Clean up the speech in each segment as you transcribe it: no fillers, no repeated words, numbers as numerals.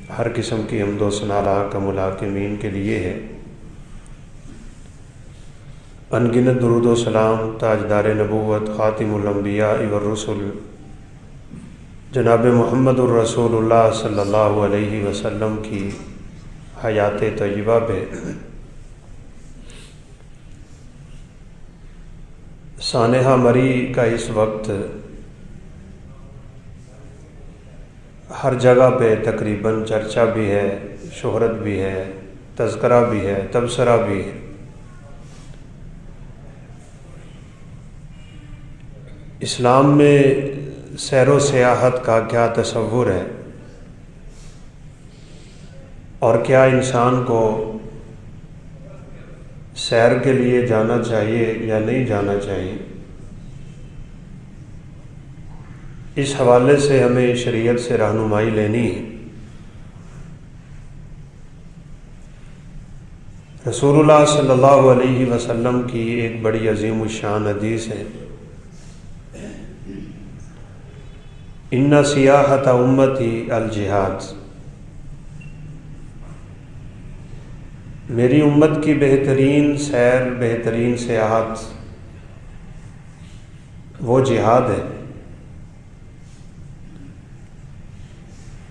ہر قسم کی حمد و ثنا لاحق ملاکمین کے لیے ہے۔ انگنت درود و سلام تاجدار نبوت خاتم الانبیاء والرسل جناب محمد الرسول اللہ صلی اللہ علیہ وسلم کی حیات طیبہ پہ سانحہ مری کا اس وقت ہر جگہ پہ تقریباً چرچا بھی ہے، شہرت بھی ہے، تذکرہ بھی ہے، تبصرہ بھی ہے۔ اسلام میں سیر و سیاحت کا کیا تصور ہے اور کیا انسان کو سیر کے لیے جانا چاہیے یا نہیں جانا چاہیے، اس حوالے سے ہمیں شریعت سے رہنمائی لینی ہے۔ رسول اللہ صلی اللہ علیہ وسلم کی ایک بڑی عظیم الشان حدیث ہے، ان سیاحت امتی الجہاد، میری امت کی بہترین سیر، بہترین سیاحت وہ جہاد ہے۔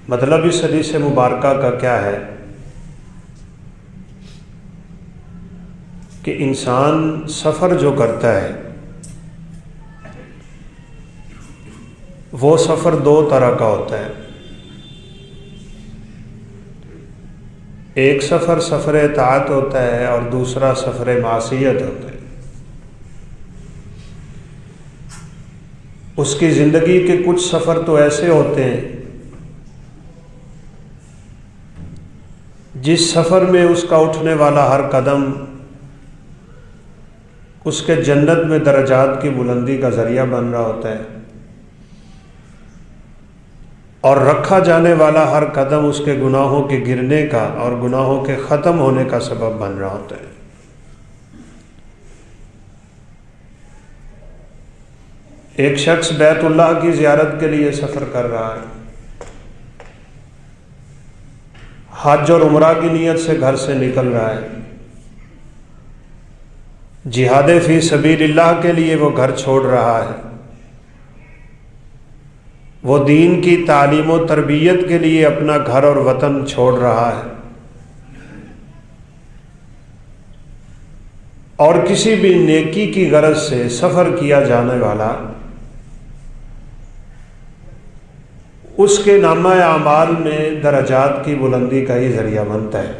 مطلب اس حدیث مبارکہ کا کیا ہے کہ انسان سفر جو کرتا ہے وہ سفر دو طرح کا ہوتا ہے۔ ایک سفر سفر اطاعت ہوتا ہے اور دوسرا سفر معصیت ہوتا ہے۔ اس کی زندگی کے کچھ سفر تو ایسے ہوتے ہیں جس سفر میں اس کا اٹھنے والا ہر قدم اس کے جنت میں درجات کی بلندی کا ذریعہ بن رہا ہوتا ہے، اور رکھا جانے والا ہر قدم اس کے گناہوں کے گرنے کا اور گناہوں کے ختم ہونے کا سبب بن رہا ہوتا ہے۔ ایک شخص بیت اللہ کی زیارت کے لیے سفر کر رہا ہے، حج اور عمرہ کی نیت سے گھر سے نکل رہا ہے، جہاد فی سبیل اللہ کے لیے وہ گھر چھوڑ رہا ہے، وہ دین کی تعلیم و تربیت کے لیے اپنا گھر اور وطن چھوڑ رہا ہے، اور کسی بھی نیکی کی غرض سے سفر کیا جانے والا اس کے نامہ اعمال میں درجات کی بلندی کا ہی ذریعہ بنتا ہے۔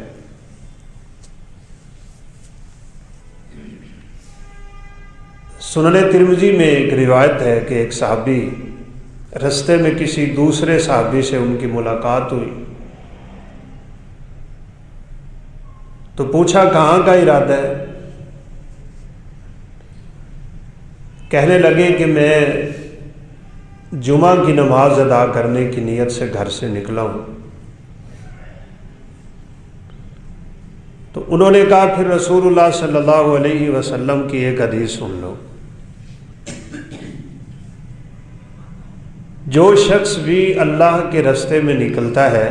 سنن ترمذی میں ایک روایت ہے کہ ایک صحابی رستے میں کسی دوسرے صحابی سے ان کی ملاقات ہوئی تو پوچھا کہاں کا ارادہ ہے؟ کہنے لگے کہ میں جمعہ کی نماز ادا کرنے کی نیت سے گھر سے نکلا ہوں۔ تو انہوں نے کہا پھر رسول اللہ صلی اللہ علیہ وسلم کی ایک حدیث سن لو، جو شخص بھی اللہ کے راستے میں نکلتا ہے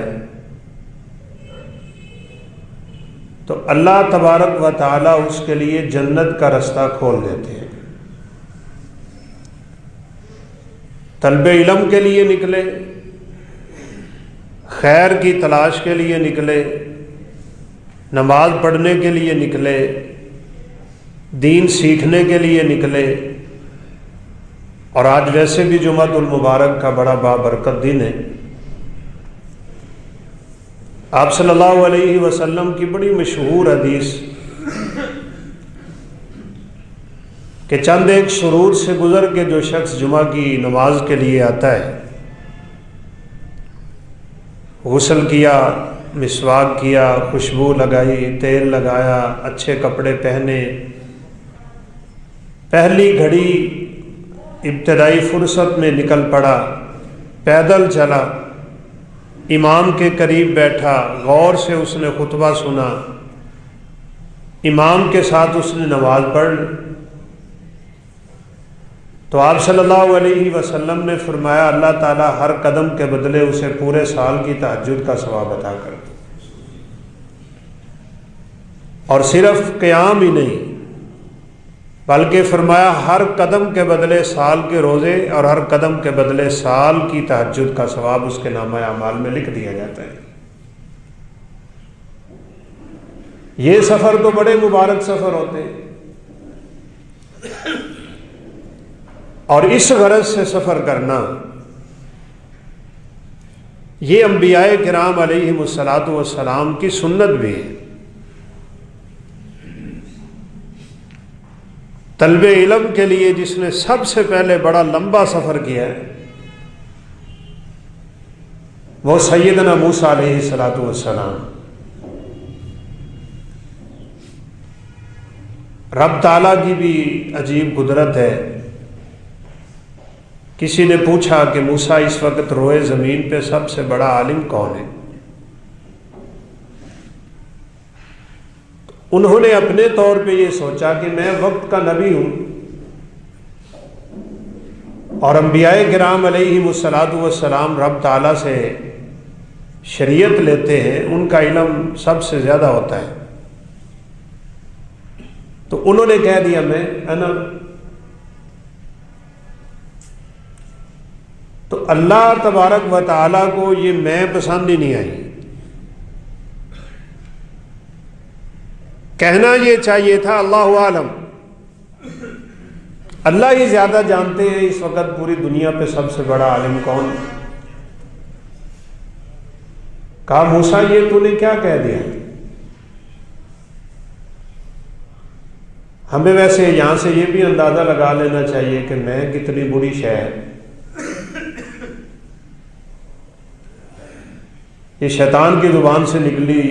تو اللہ تبارک و تعالی اس کے لیے جنت کا راستہ کھول دیتے ہیں۔ طلب علم کے لیے نکلے، خیر کی تلاش کے لیے نکلے، نماز پڑھنے کے لیے نکلے، دین سیکھنے کے لیے نکلے، اور آج ویسے بھی جمعۃ المبارک کا بڑا بابرکت دن ہے۔ آپ صلی اللہ علیہ وسلم کی بڑی مشہور حدیث کہ چند ایک شرور سے گزر کے جو شخص جمعہ کی نماز کے لیے آتا ہے، غسل کیا، مسواک کیا، خوشبو لگائی، تیل لگایا، اچھے کپڑے پہنے، پہلی گھڑی ابتدائی فرصت میں نکل پڑا، پیدل چلا، امام کے قریب بیٹھا، غور سے اس نے خطبہ سنا، امام کے ساتھ اس نے نماز پڑھ لی۔ تو آپ صلی اللہ علیہ وسلم نے فرمایا اللہ تعالیٰ ہر قدم کے بدلے اسے پورے سال کی تہجد کا ثواب عطا کر دے، اور صرف قیام ہی نہیں بلکہ فرمایا ہر قدم کے بدلے سال کے روزے اور ہر قدم کے بدلے سال کی تہجد کا ثواب اس کے نامہ اعمال میں لکھ دیا جاتا ہے۔ یہ سفر تو بڑے مبارک سفر ہوتے ہیں، اور اس غرض سے سفر کرنا یہ انبیاء کرام علیہم الصلاۃ والسلام کی سنت بھی ہے۔ طلب علم کے لیے جس نے سب سے پہلے بڑا لمبا سفر کیا ہے وہ سیدنا موسیٰ علیہ الصلاۃ والسلام۔ رب تعالیٰ کی بھی عجیب قدرت ہے۔ کسی نے پوچھا کہ موسیٰ اس وقت روئے زمین پہ سب سے بڑا عالم کون ہے؟ انہوں نے اپنے طور پہ یہ سوچا کہ میں وقت کا نبی ہوں، اور انبیاء کرام علیہم الصلاۃ والسلام رب تعالیٰ سے شریعت لیتے ہیں، ان کا علم سب سے زیادہ ہوتا ہے۔ تو انہوں نے کہہ دیا میں انا۔ تو اللہ تبارک و تعالیٰ کو یہ میں پسند ہی نہیں آئی۔ کہنا یہ چاہیے تھا اللہ عالم، اللہ ہی زیادہ جانتے ہیں اس وقت پوری دنیا پہ سب سے بڑا عالم کون۔ کہا موسیٰ یہ تو نے کیا کہہ دیا؟ ہمیں ویسے یہاں سے یہ بھی اندازہ لگا لینا چاہیے کہ میں کتنی بری شے ہے۔ یہ شیطان کی زبان سے نکلی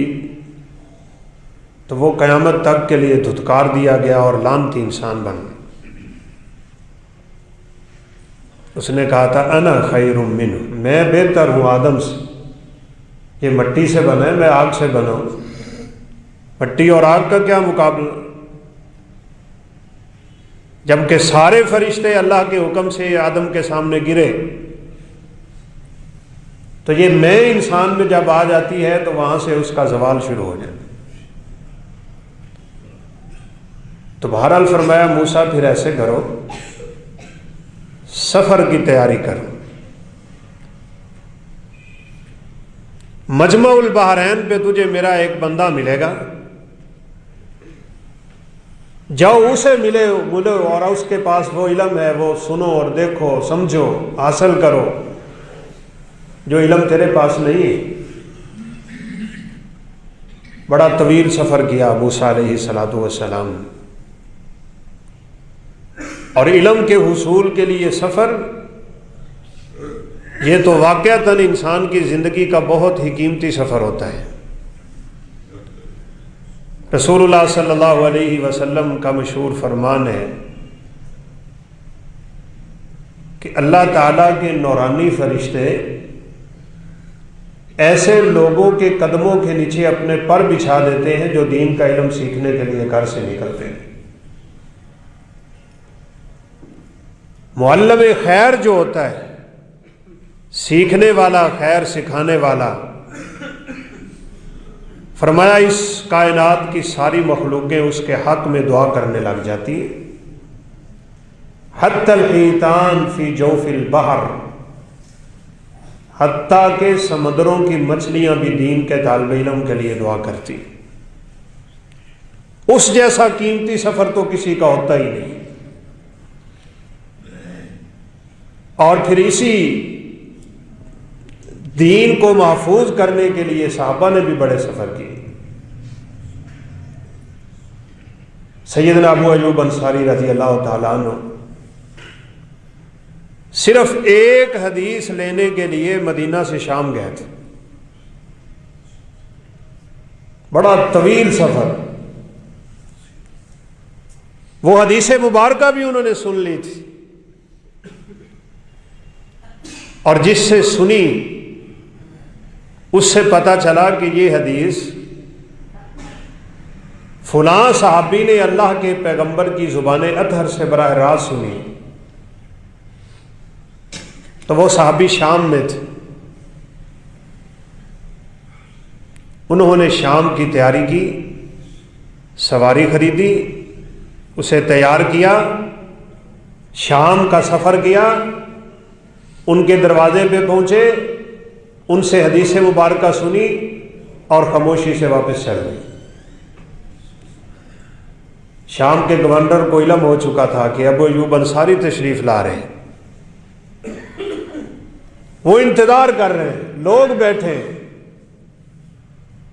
تو وہ قیامت تک کے لیے دھتکار دیا گیا اور لعنتی انسان بن گیا۔ اس نے کہا تھا انا خیر منہ، میں بہتر ہوں آدم سے، یہ مٹی سے بنا ہے، میں آگ سے بنا ہوں، مٹی اور آگ کا کیا مقابلہ؟ جبکہ سارے فرشتے اللہ کے حکم سے آدم کے سامنے گرے، تو یہ میں انسان میں جب آ جاتی ہے تو وہاں سے اس کا زوال شروع ہو جاتا ہے۔ تو بہرحال فرمایا موسیٰ پھر ایسے کرو، سفر کی تیاری کرو، مجمع البحرین پہ تجھے میرا ایک بندہ ملے گا، جاؤ اسے ملو اور اس کے پاس وہ علم ہے وہ سنو اور دیکھو سمجھو حاصل کرو جو علم تیرے پاس نہیں ہے۔ بڑا طویل سفر کیا موسیٰ علیہ الصلاۃ والسلام، اور علم کے حصول کے لیے سفر یہ تو واقعتاً انسان کی زندگی کا بہت ہی قیمتی سفر ہوتا ہے۔ رسول اللہ صلی اللہ علیہ وسلم کا مشہور فرمان ہے کہ اللہ تعالیٰ کے نورانی فرشتے ایسے لوگوں کے قدموں کے نیچے اپنے پر بچھا دیتے ہیں جو دین کا علم سیکھنے کے لیے گھر سے نکلتے ہیں۔ معلم خیر جو ہوتا ہے، سیکھنے والا، خیر سکھانے والا، فرمایا اس کائنات کی ساری مخلوقیں اس کے حق میں دعا کرنے لگ جاتی ہیں، حتی الحیتان فی جوف البحر، حتیٰ کہ سمندروں کی مچھلیاں بھی دین کے طالب علم کے لیے دعا کرتی۔ اس جیسا قیمتی سفر تو کسی کا ہوتا ہی نہیں۔ اور پھر اسی دین کو محفوظ کرنے کے لیے صحابہ نے بھی بڑے سفر کیے۔ سیدنا ابو ایوب انصاری رضی اللہ تعالیٰ عنہ صرف ایک حدیث لینے کے لیے مدینہ سے شام گئے تھے، بڑا طویل سفر۔ وہ حدیث مبارکہ بھی انہوں نے سن لی تھی، اور جس سے سنی اس سے پتہ چلا کہ یہ حدیث فلاں صحابی نے اللہ کے پیغمبر کی زبان اطہر سے براہ راست سنی، تو وہ صحابی شام میں تھے، انہوں نے شام کی تیاری کی، سواری خریدی، اسے تیار کیا، شام کا سفر کیا، ان کے دروازے پہ پہنچے، ان سے حدیث مبارکہ سنی اور خاموشی سے واپس چل گئی۔ شام کے گورنر کو علم ہو چکا تھا کہ ابو ایوب انصاری تشریف لا رہے ہیں، وہ انتظار کر رہے ہیں، لوگ بیٹھے ہیں،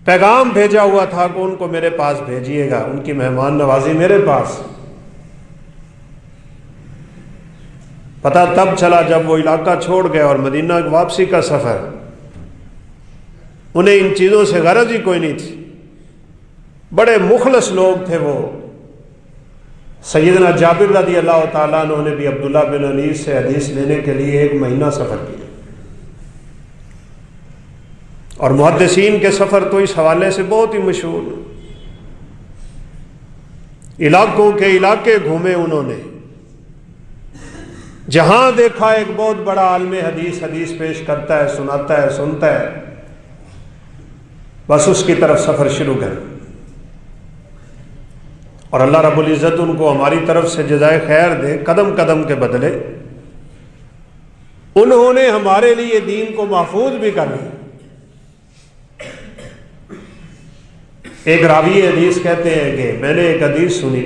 پیغام بھیجا ہوا تھا کہ ان کو میرے پاس بھیجیے گا، ان کی مہمان نوازی میرے پاس۔ پتہ تب چلا جب وہ علاقہ چھوڑ گئے اور مدینہ واپسی کا سفر، انہیں ان چیزوں سے غرض ہی کوئی نہیں تھی، بڑے مخلص لوگ تھے وہ۔ سیدنا جابر رضی اللہ تعالیٰ عنہ نے بھی عبداللہ بن انیس سے حدیث لینے کے لیے 1 مہینہ سفر کیا، اور محدثین کے سفر تو اس حوالے سے بہت ہی مشہور، علاقوں کے علاقے گھومے انہوں نے، جہاں دیکھا ایک بہت بڑا عالم حدیث پیش کرتا ہے، سناتا ہے، سنتا ہے، بس اس کی طرف سفر شروع کر، اور اللہ رب العزت ان کو ہماری طرف سے جزائے خیر دے، قدم قدم کے بدلے انہوں نے ہمارے لیے دین کو محفوظ بھی کر لیا۔ ایک راوی حدیث کہتے ہیں کہ میں نے ایک حدیث سنی،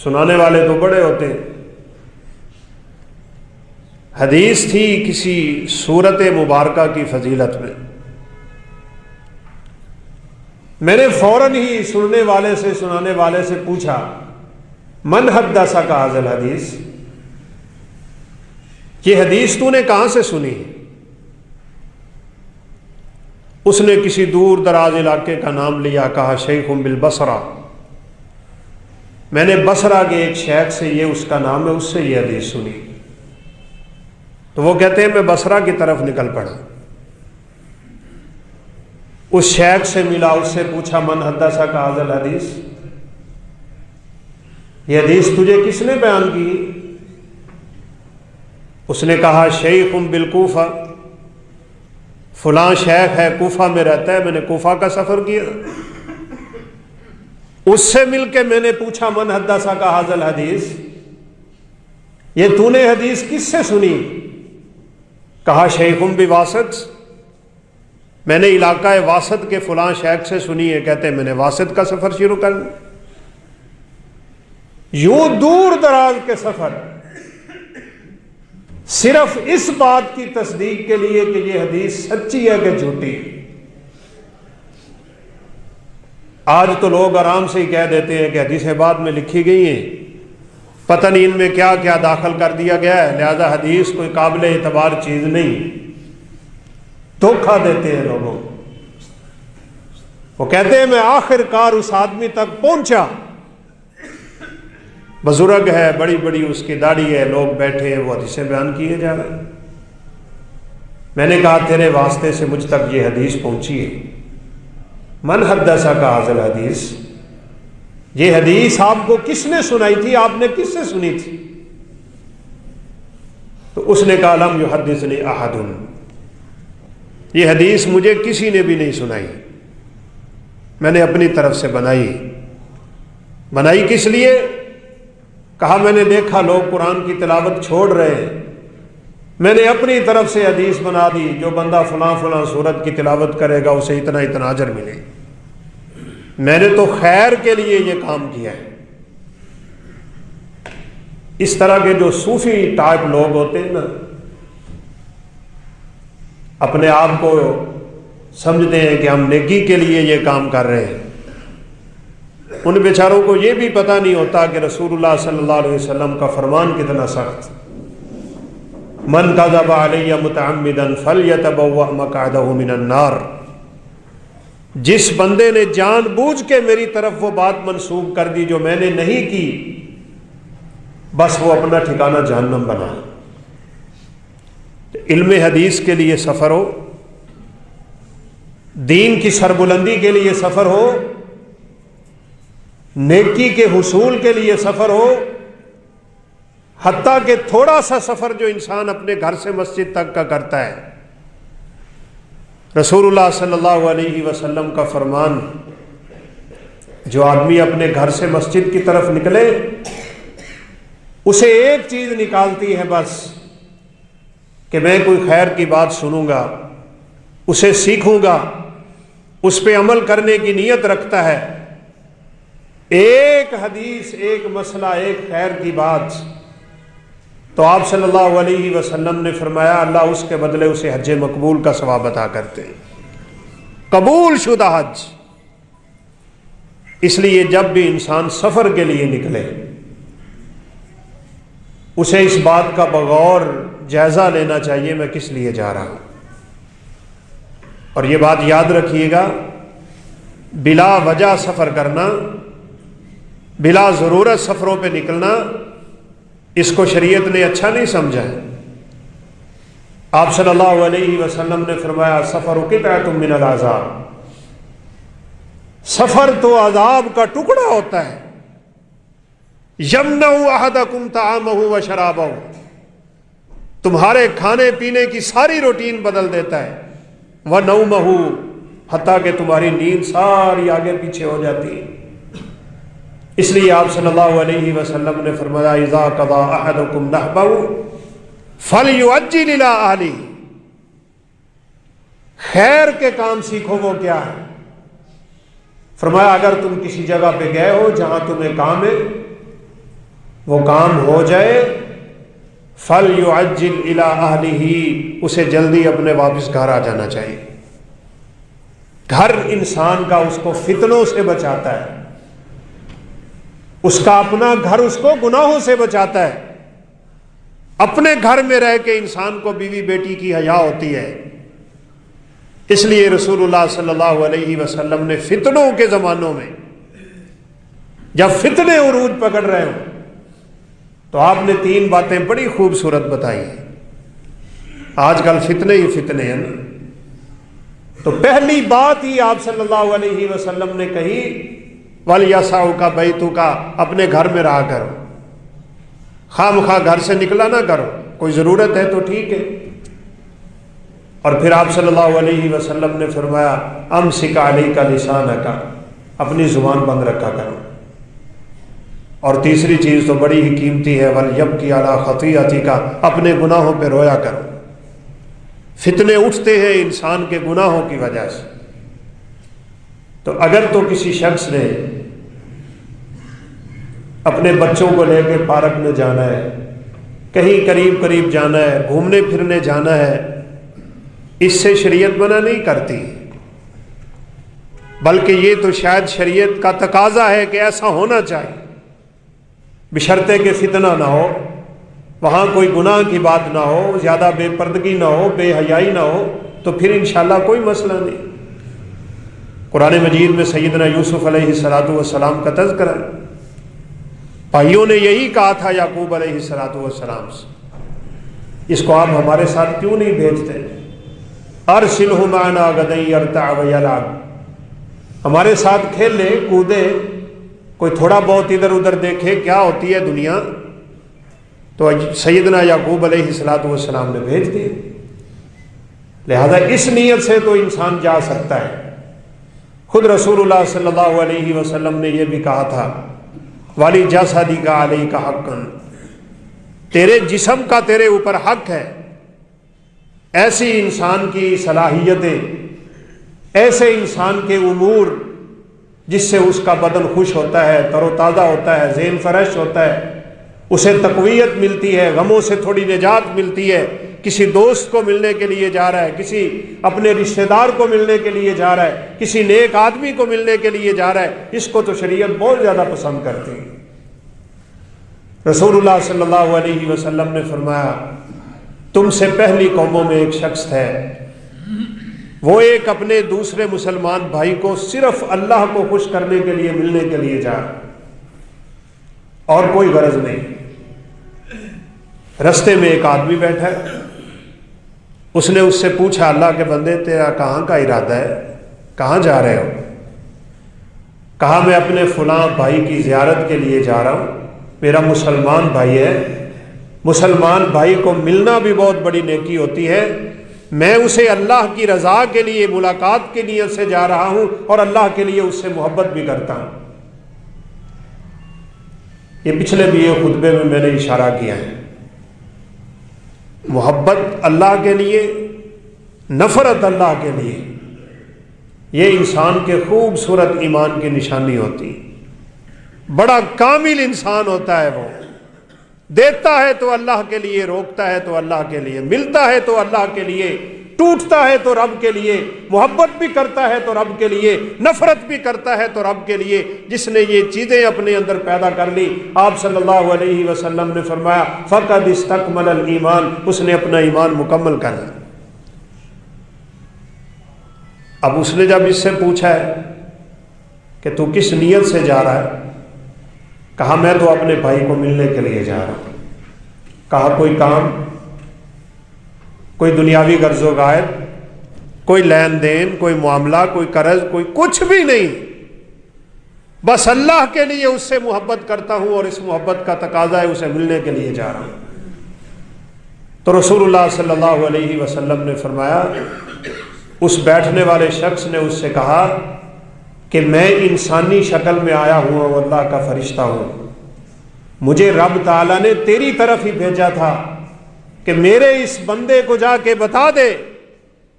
سنانے والے تو بڑے ہوتے ہیں، حدیث تھی کسی سورت مبارکہ کی فضیلت میں، میں نے فوراً ہی سننے والے سے، سنانے والے سے پوچھا من حدثک ھذا الحدیث، یہ حدیث تو نے کہاں سے سنی؟ اس نے کسی دور دراز علاقے کا نام لیا، کہا شیخ بالبصرہ، میں نے بصرہ کے ایک شیخ سے، یہ اس کا نام ہے، اس سے یہ حدیث سنی۔ تو وہ کہتے ہیں میں بصرہ کی طرف نکل پڑا، اس شیخ سے ملا، اس سے پوچھا من حدثک ھذا الحدیث، یہ حدیث تجھے کس نے بیان کی؟ اس نے کہا شیخ بالکوفہ، فلاں شیخ ہے، کوفہ میں رہتا ہے، میں نے کوفہ کا سفر کیا، اس سے مل کے میں نے پوچھا من حدثک ھذا الحدیث، یہ تو نے حدیث کس سے سنی؟ کہا شیخ بواسط، میں نے علاقہ واسط کے فلاں شیخ سے سنی ہے، کہتے ہیں میں نے واسط کا سفر شروع کر دیا۔ یوں دور دراز کے سفر صرف اس بات کی تصدیق کے لیے کہ یہ حدیث سچی ہے کہ جھوٹی ہے۔ آج تو لوگ آرام سے ہی کہہ دیتے ہیں کہ حدیثیں بعد میں لکھی گئی ہیں، پتہ نہیں ان میں کیا کیا داخل کر دیا گیا ہے، لہذا حدیث کوئی قابل اعتبار چیز نہیں، دھوکہ دیتے ہیں لوگوں۔ وہ کہتے ہیں میں آخر کار اس آدمی تک پہنچا، بزرگ ہے، بڑی بڑی اس کی داڑھی ہے، لوگ بیٹھے ہیں، وہ حدیثیں بیان کیے جا رہے ہیں۔ میں نے کہا تیرے واسطے سے مجھ تک یہ حدیث پہنچی ہے، من حدثک ھذا الحدیث، یہ حدیث آپ کو کس نے سنائی تھی، آپ نے کس سے سنی تھی؟ تو اس نے کہا لم یحدثنی احد، یہ حدیث مجھے کسی نے بھی نہیں سنائی، میں نے اپنی طرف سے بنائی کس لیے؟ کہا میں نے دیکھا لوگ قرآن کی تلاوت چھوڑ رہے ہیں، میں نے اپنی طرف سے حدیث بنا دی، جو بندہ فلاں فلاں سورت کی تلاوت کرے گا اسے اتنا اتنا اجر ملے، میں نے تو خیر کے لیے یہ کام کیا ہے۔ اس طرح کے جو صوفی ٹائپ لوگ ہوتے ہیں نا، اپنے آپ کو سمجھتے ہیں کہ ہم نیکی کے لیے یہ کام کر رہے ہیں، ان بیچاروں کو یہ بھی پتہ نہیں ہوتا کہ رسول اللہ صلی اللہ علیہ وسلم کا فرمان کتنا سخت، من کذب علی متعمدا فلیتبوأ مقعدہ من النار، جس بندے نے جان بوجھ کے میری طرف وہ بات منسوب کر دی جو میں نے نہیں کی، بس وہ اپنا ٹھکانہ جہنم بنا۔ علم حدیث کے لیے سفر ہو، دین کی سربلندی کے لیے سفر ہو، نیکی کے حصول کے لیے سفر ہو، حتیٰ کہ تھوڑا سا سفر جو انسان اپنے گھر سے مسجد تک کا کرتا ہے، رسول اللہ صلی اللہ علیہ وسلم کا فرمان، جو آدمی اپنے گھر سے مسجد کی طرف نکلے اسے ایک چیز نکالتی ہے بس، کہ میں کوئی خیر کی بات سنوں گا، اسے سیکھوں گا، اس پہ عمل کرنے کی نیت رکھتا ہے، ایک حدیث، ایک مسئلہ، ایک خیر کی بات، تو آپ صلی اللہ علیہ وسلم نے فرمایا اللہ اس کے بدلے اسے حج مقبول کا ثواب عطا کرتے ہیں، قبول شدہ حج۔ اس لیے جب بھی انسان سفر کے لیے نکلے اسے اس بات کا بغور جائزہ لینا چاہیے میں کس لیے جا رہا ہوں، اور یہ بات یاد رکھیے گا، بلا وجہ سفر کرنا، بلا ضرورت سفروں پہ نکلنا، اس کو شریعت نے اچھا نہیں سمجھا ہے۔ آپ صلی اللہ علیہ وسلم نے فرمایا سفر قطعۃ من العذاب، سفر تو عذاب کا ٹکڑا ہوتا ہے، یمنع احدکم طعامہ وشرابہ، تمہارے کھانے پینے کی ساری روٹین بدل دیتا ہے، ونومہ، حتیٰ کہ تمہاری نیند ساری آگے پیچھے ہو جاتی ہے۔ اس لیے آپ صلی اللہ علیہ وسلم نے فرمایا اذا قضى احدکم نحبہ فلیعجل الی اہلہ، خیر کے کام سیکھو، وہ کیا ہے؟ فرمایا اگر تم کسی جگہ پہ گئے ہو جہاں تمہیں کام ہے، وہ کام ہو جائے، فَلْيُعَجِّلْ إِلَىٰ أَهْلِهِ، اسے جلدی اپنے واپس گھر آ جانا چاہیے۔ گھر انسان کا اس کو فتنوں سے بچاتا ہے، اس کا اپنا گھر اس کو گناہوں سے بچاتا ہے۔ اپنے گھر میں رہ کے انسان کو بیوی بیٹی کی حیا ہوتی ہے، اس لیے رسول اللہ صلی اللہ علیہ وسلم نے فتنوں کے زمانوں میں جب فتنے عروج پکڑ رہے ہوں تو آپ نے 3 باتیں بڑی خوبصورت بتائی ہیں۔ آج کل فتنے ہی فتنے ہیں نا، تو پہلی بات ہی آپ صلی اللہ علیہ وسلم نے کہی وَلْيَسَعُكَ بَيْتُكَ، اپنے گھر میں رہا کرو، خواہ مخواہ گھر سے نکلا نہ کرو، کوئی ضرورت ہے تو ٹھیک ہے۔ اور پھر آپ صلی اللہ علیہ وسلم نے فرمایا امسک علیک لسانک، اپنی زبان بند رکھا کرو۔ اور تیسری چیز تو بڑی ہی قیمتی ہے وَلْيَبْكِ عَلَىٰ خَطِيئَتِكَ، اپنے گناہوں پہ رویا کرو۔ فتنے اٹھتے ہیں انسان کے گناہوں کی وجہ سے۔ تو اگر تو کسی شخص نے اپنے بچوں کو لے کے پارک میں جانا ہے، کہیں قریب قریب جانا ہے، گھومنے پھرنے جانا ہے، اس سے شریعت منع نہیں کرتی، بلکہ یہ تو شاید شریعت کا تقاضا ہے کہ ایسا ہونا چاہیے، بشرطے کہ فتنہ نہ ہو، وہاں کوئی گناہ کی بات نہ ہو، زیادہ بے پردگی نہ ہو، بے حیائی نہ ہو، تو پھر انشاءاللہ کوئی مسئلہ نہیں۔ قرآن مجید میں سیدنا یوسف علیہ السلام کا تذکرہ ہے، بھائیوں نے یہی کہا تھا یعقوب علیہ السلام سے، اس کو آپ ہمارے ساتھ کیوں نہیں بھیجتے؟ ارسلہ معنا غدا یرتع ویلعب، ہمارے ساتھ کھیلے کودے، کوئی تھوڑا بہت ادھر ادھر دیکھے کیا ہوتی ہے دنیا۔ تو سیدنا یعقوب علیہ السلام نے بھیج دیے۔ لہذا اس نیت سے تو انسان جا سکتا ہے۔ خود رسول اللہ صلی اللہ علیہ وسلم نے یہ بھی کہا تھا وَلِجَسَدِكَ عَلَيْكَ حَقٌّ، تیرے جسم کا تیرے اوپر حق ہے۔ ایسی انسان کی صلاحیتیں، ایسے انسان کے امور جس سے اس کا بدن خوش ہوتا ہے، تر و تازہ ہوتا ہے، ذہن فریش ہوتا ہے، اسے تقویت ملتی ہے، غموں سے تھوڑی نجات ملتی ہے، کسی دوست کو ملنے کے لیے جا رہا ہے، کسی اپنے رشتہ دار کو ملنے کے لیے جا رہا ہے، کسی نیک آدمی کو ملنے کے لیے جا رہا ہے، اس کو تو شریعت بہت زیادہ پسند کرتی ہے۔ رسول اللہ صلی اللہ علیہ وسلم نے فرمایا تم سے پہلی قوموں میں ایک شخص ہے، وہ ایک اپنے دوسرے مسلمان بھائی کو صرف اللہ کو خوش کرنے کے لیے ملنے کے لیے جا رہا، اور کوئی غرض نہیں۔ رستے میں ایک آدمی بیٹھا ہے، اس نے اس سے پوچھا اللہ کے بندے تیرا کہاں کا ارادہ ہے، کہاں جا رہے ہو؟ کہا میں اپنے فلاں بھائی کی زیارت کے لیے جا رہا ہوں، میرا مسلمان بھائی ہے، مسلمان بھائی کو ملنا بھی بہت بڑی نیکی ہوتی ہے. میں اسے اللہ کی رضا کے لیے ملاقات کی نیت سے جا رہا ہوں اور اللہ کے لیے اس سے محبت بھی کرتا ہوں. یہ پچھلے بھی ایک خطبے میں میں نے اشارہ کیا ہے. محبت اللہ کے لیے، نفرت اللہ کے لیے، یہ انسان کے خوبصورت ایمان کی نشانی ہوتی. بڑا کامل انسان ہوتا ہے وہ. دیتا ہے تو اللہ کے لیے، روکتا ہے تو اللہ کے لیے، ملتا ہے تو اللہ کے لیے، ٹوٹتا ہے تو رب کے لیے، محبت بھی کرتا ہے تو رب کے لیے، نفرت بھی کرتا ہے تو رب کے لیے. جس نے یہ چیزیں اپنے اندر پیدا کر لی، آپ صلی اللہ علیہ وسلم نے فرمایا فقد استکمل الایمان، اس نے اپنا ایمان مکمل کر لیا. اب اس نے جب اس سے پوچھا ہے کہ تو کس نیت سے جا رہا ہے، کہا میں تو اپنے بھائی کو ملنے کے لیے جا رہا ہوں. کہا کوئی کام، کوئی دنیاوی غرض و غائب، کوئی لین دین، کوئی معاملہ، کوئی قرض، کوئی کچھ بھی نہیں، بس اللہ کے لیے اس سے محبت کرتا ہوں اور اس محبت کا تقاضا ہے اسے ملنے کے لیے جا رہا ہوں. تو رسول اللہ صلی اللہ علیہ وسلم نے فرمایا، اس بیٹھنے والے شخص نے اس سے کہا کہ میں انسانی شکل میں آیا ہوں اور اللہ کا فرشتہ ہوں، مجھے رب تعالیٰ نے تیری طرف ہی بھیجا تھا کہ میرے اس بندے کو جا کے بتا دے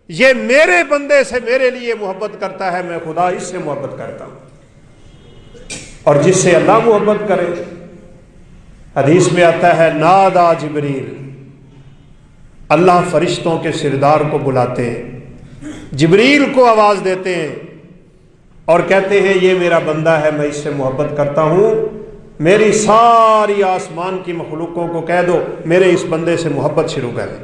یہ میرے بندے سے میرے لیے محبت کرتا ہے، میں خدا اس سے محبت کرتا ہوں. اور جس سے اللہ محبت کرے، حدیث میں آتا ہے نادا جبریل، اللہ فرشتوں کے سردار کو بلاتے ہیں، جبریل کو آواز دیتے ہیں اور کہتے ہیں یہ میرا بندہ ہے، میں اس سے محبت کرتا ہوں، میری ساری آسمان کی مخلوقوں کو کہہ دو میرے اس بندے سے محبت شروع کریں.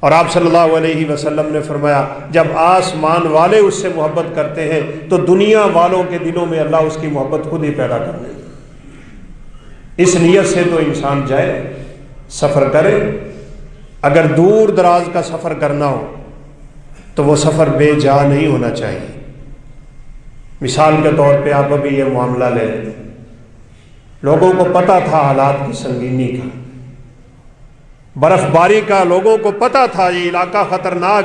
اور آپ صلی اللہ علیہ وسلم نے فرمایا جب آسمان والے اس سے محبت کرتے ہیں تو دنیا والوں کے دلوں میں اللہ اس کی محبت خود ہی پیدا کر دے. اس نیت سے تو انسان جائے، سفر کرے. اگر دور دراز کا سفر کرنا ہو تو وہ سفر بے جا نہیں ہونا چاہیے. مثال کے طور پہ آپ ابھی یہ معاملہ لے لیں، لوگوں کو پتہ تھا حالات کی سنگینی کا، برف باری کا، لوگوں کو پتہ تھا یہ علاقہ خطرناک،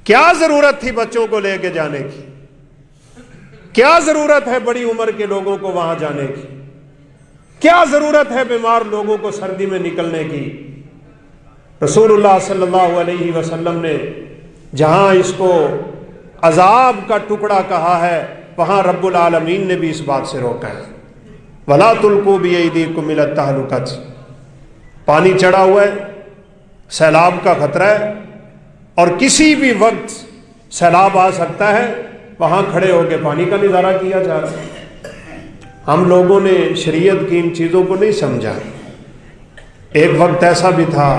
کیا ضرورت تھی بچوں کو لے کے جانے کی، کیا ضرورت ہے بڑی عمر کے لوگوں کو وہاں جانے کی، کیا ضرورت ہے بیمار لوگوں کو سردی میں نکلنے کی. رسول اللہ صلی اللہ علیہ وسلم نے جہاں اس کو عذاب کا ٹکڑا کہا ہے وہاں رب العالمین نے بھی اس بات سے روکا ہے. وَلَا تُلْقُوا بِأَيْدِيكُمْ إِلَى التَّهْلُكَةِ، پانی چڑھا ہوا ہے، سیلاب کا خطرہ ہے اور کسی بھی وقت سیلاب آ سکتا ہے، وہاں کھڑے ہو کے پانی کا نظارہ کیا جا رہا ہے. ہم لوگوں نے شریعت کی ان چیزوں کو نہیں سمجھا. ایک وقت ایسا بھی تھا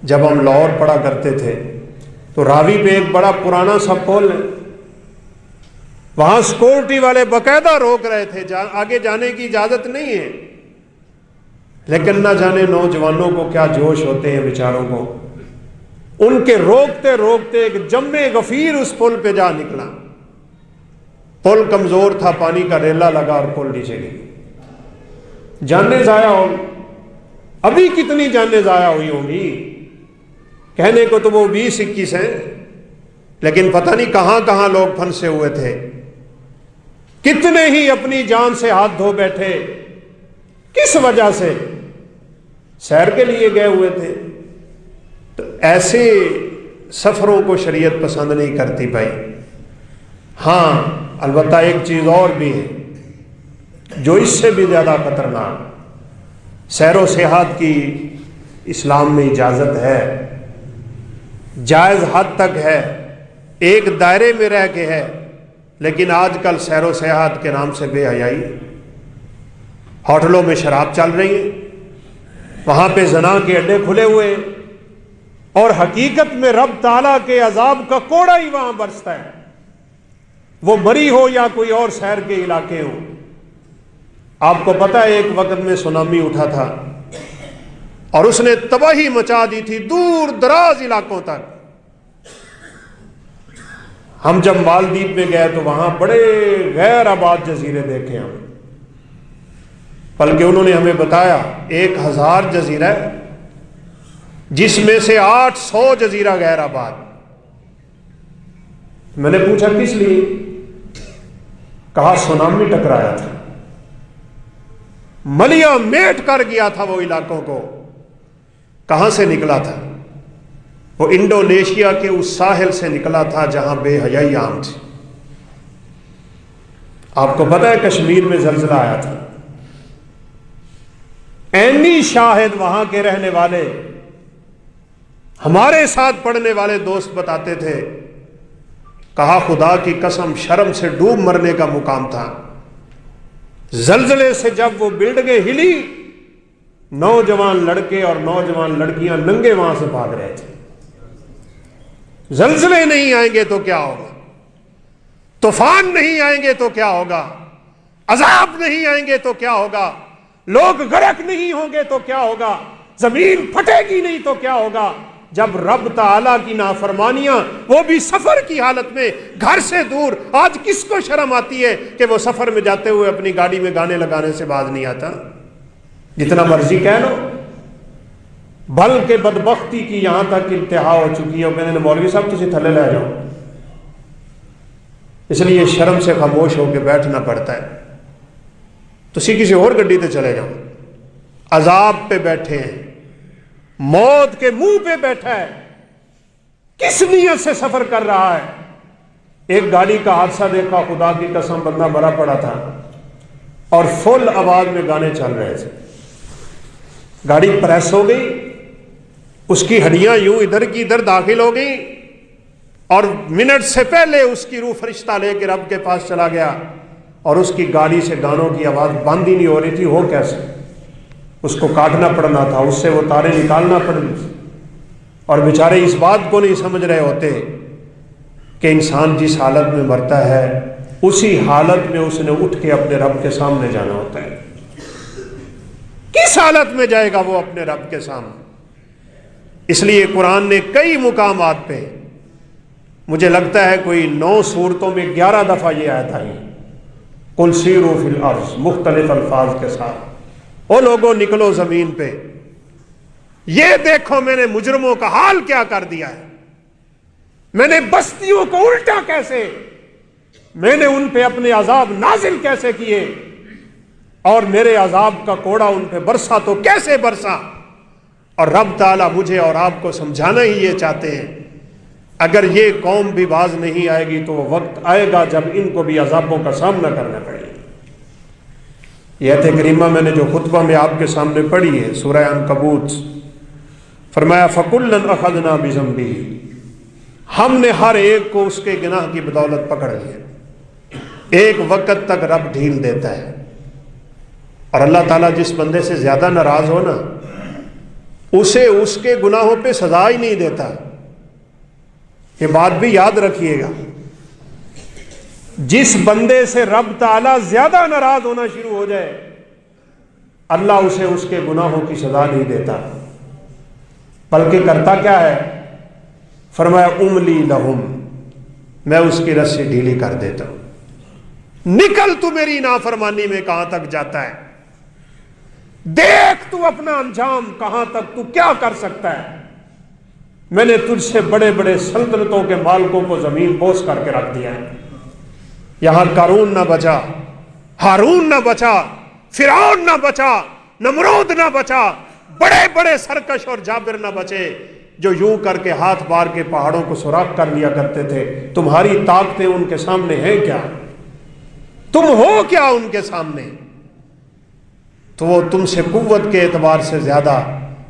جب ہم لاہور پڑھا کرتے تھے تو راوی پہ ایک بڑا پرانا سا پل ہے، وہاں سیکورٹی والے باقاعدہ روک رہے تھے، آگے جانے کی اجازت نہیں ہے، لیکن نہ جانے نوجوانوں کو کیا جوش ہوتے ہیں بیچاروں کو، ان کے روکتے روکتے ایک جمع غفیر اس پل پہ جا نکلا. پل کمزور تھا، پانی کا ریلا لگا اور پل نیچے گئی. جانیں ضائع ہو، ابھی کتنی جانیں ضائع ہوئی ہوں گی، کہنے کو تو وہ 20-21 ہیں، لیکن پتہ نہیں کہاں کہاں لوگ پھنسے ہوئے تھے، کتنے ہی اپنی جان سے ہاتھ دھو بیٹھے. کس وجہ سے؟ سیر کے لیے گئے ہوئے تھے. تو ایسے سفروں کو شریعت پسند نہیں کرتی بھائی. ہاں البتہ ایک چیز اور بھی ہے جو اس سے بھی زیادہ خطرناک، سیر و سیاحت کی اسلام میں اجازت ہے، جائز حد تک ہے، ایک دائرے میں رہ کے ہے، لیکن آج کل سیر و سیاحت کے نام سے بے حیائی، ہوٹلوں میں شراب چل رہی ہے، وہاں پہ زنا کے اڈے کھلے ہوئے، اور حقیقت میں رب تعالیٰ کے عذاب کا کوڑا ہی وہاں برستا ہے، وہ مری ہو یا کوئی اور سیر کے علاقے ہو. آپ کو پتہ ہے ایک وقت میں سونامی اٹھا تھا اور اس نے تباہی مچا دی تھی دور دراز علاقوں تک. ہم جب مالدیپ میں گئے تو وہاں بڑے غیر آباد جزیرے دیکھے ہم. بلکہ انہوں نے ہمیں بتایا 1000 جزیرہ ہے، جس میں سے 800 جزیرہ غیر آباد۔ میں نے پوچھا کس لیے؟ کہا سونامی ٹکرایا تھا، ملیا میٹ کر گیا تھا وہ علاقوں کو۔ کہاں سے نکلا تھا؟ وہ انڈونیشیا کے اس ساحل سے نکلا تھا جہاں بے حیائی عام تھی۔ آپ کو پتہ ہے کشمیر میں زلزلہ آیا تھا، عینی شاہد وہاں کے رہنے والے، ہمارے ساتھ پڑھنے والے دوست بتاتے تھے، کہا خدا کی قسم شرم سے ڈوب مرنے کا مقام تھا۔ زلزلے سے جب وہ بلڈنگیں ہلی، نوجوان لڑکے اور نوجوان لڑکیاں ننگے وہاں سے بھاگ رہے تھے۔ زلزلے نہیں آئیں گے تو کیا ہوگا؟ طوفان نہیں آئیں گے تو کیا ہوگا؟ عذاب نہیں آئیں گے تو کیا ہوگا؟ لوگ غرق نہیں ہوں گے تو کیا ہوگا؟ زمین پھٹے گی نہیں تو کیا ہوگا؟ جب رب تعالیٰ کی نافرمانیاں، وہ بھی سفر کی حالت میں، گھر سے دور۔ آج کس کو شرم آتی ہے کہ وہ سفر میں جاتے ہوئے اپنی گاڑی میں گانے لگانے سے باز نہیں آتا؟ جتنا مرضی کہہ لو، بلکہ بدبختی کی یہاں تک انتہا ہو چکی ہے۔ میں نے مولوی صاحب تسی تھلے لے جاؤ، اس لیے شرم سے خاموش ہو کے بیٹھنا پڑتا ہے۔ تسی کسی اور گڈی تے چلے جاؤ، عذاب پہ بیٹھے ہیں، موت کے منہ پہ بیٹھا ہے، کس نیت سے سفر کر رہا ہے؟ ایک گاڑی کا حادثہ دیکھا، خدا کی قسم بندہ مرا پڑا تھا اور فل آواز میں گانے چل رہے تھے۔ گاڑی پریس ہو گئی، اس کی ہڈیاں یوں ادھر کی ادھر داخل ہو گئی، اور منٹ سے پہلے اس کی روح فرشتہ لے کے رب کے پاس چلا گیا، اور اس کی گاڑی سے گانوں کی آواز بند ہی نہیں ہو رہی تھی۔ ہو کیسے؟ اس کو کاٹنا پڑنا تھا، اس سے وہ تاریں نکالنا پڑی، اور بیچارے اس بات کو نہیں سمجھ رہے ہوتے کہ انسان جس حالت میں مرتا ہے اسی حالت میں اس نے اٹھ کے اپنے رب کے سامنے جانا ہوتا ہے۔ کس حالت میں جائے گا وہ اپنے رب کے سامنے؟ اس لیے قرآن نے کئی مقامات پہ، مجھے لگتا ہے کوئی 9 سورتوں میں 11 دفعہ یہ آیت آئی، قل سیروا فی الارض، مختلف الفاظ کے ساتھ، او لوگوں نکلو زمین پہ، یہ دیکھو میں نے مجرموں کا حال کیا کر دیا ہے، میں نے بستیوں کو الٹا کیسے، میں نے ان پہ اپنے عذاب نازل کیسے کیے، اور میرے عذاب کا کوڑا ان پہ برسا تو کیسے برسا۔ اور رب تعالیٰ مجھے اور آپ کو سمجھانا ہی یہ چاہتے ہیں، اگر یہ قوم بھی باز نہیں آئے گی تو وہ وقت آئے گا جب ان کو بھی عذابوں کا سامنا کرنا پڑے گا۔ یہ آیت کریمہ میں نے جو خطبہ میں آپ کے سامنے پڑھی ہے، سورہ عنکبوت، فرمایا فَكُلًّا أَخَذْنَا بِذَنبِهِ، ہم نے ہر ایک کو اس کے گناہ کی بدولت پکڑ لیا۔ ایک وقت تک رب ڈھیل دیتا ہے، اور اللہ تعالیٰ جس بندے سے زیادہ ناراض ہو نا، اسے اس کے گناہوں پہ سزا ہی نہیں دیتا۔ یہ بات بھی یاد رکھیے گا، جس بندے سے رب تعالیٰ زیادہ ناراض ہونا شروع ہو جائے، اللہ اسے اس کے گناہوں کی سزا نہیں دیتا، بلکہ کرتا کیا ہے؟ فرمایا املی لہم، میں اس کی رسی ڈھیلی کر دیتا ہوں، نکل تو میری نافرمانی میں کہاں تک جاتا ہے، دیکھ تو اپنا انجام کہاں تک، تو کیا کر سکتا ہے، میں نے تجھ سے بڑے بڑے سلطنتوں کے مالکوں کو زمین بوس کر کے رکھ دیا ہے۔ یہاں قارون نہ بچا، ہارون نہ بچا، فرعون نہ بچا، نمرود نہ بچا، بڑے بڑے سرکش اور جابر نہ بچے جو یوں کر کے ہاتھ بار کے پہاڑوں کو سوراخ کر لیا کرتے تھے۔ تمہاری طاقتیں ان کے سامنے ہیں کیا؟ تم ہو کیا ان کے سامنے؟ تو وہ تم سے قوت کے اعتبار سے زیادہ،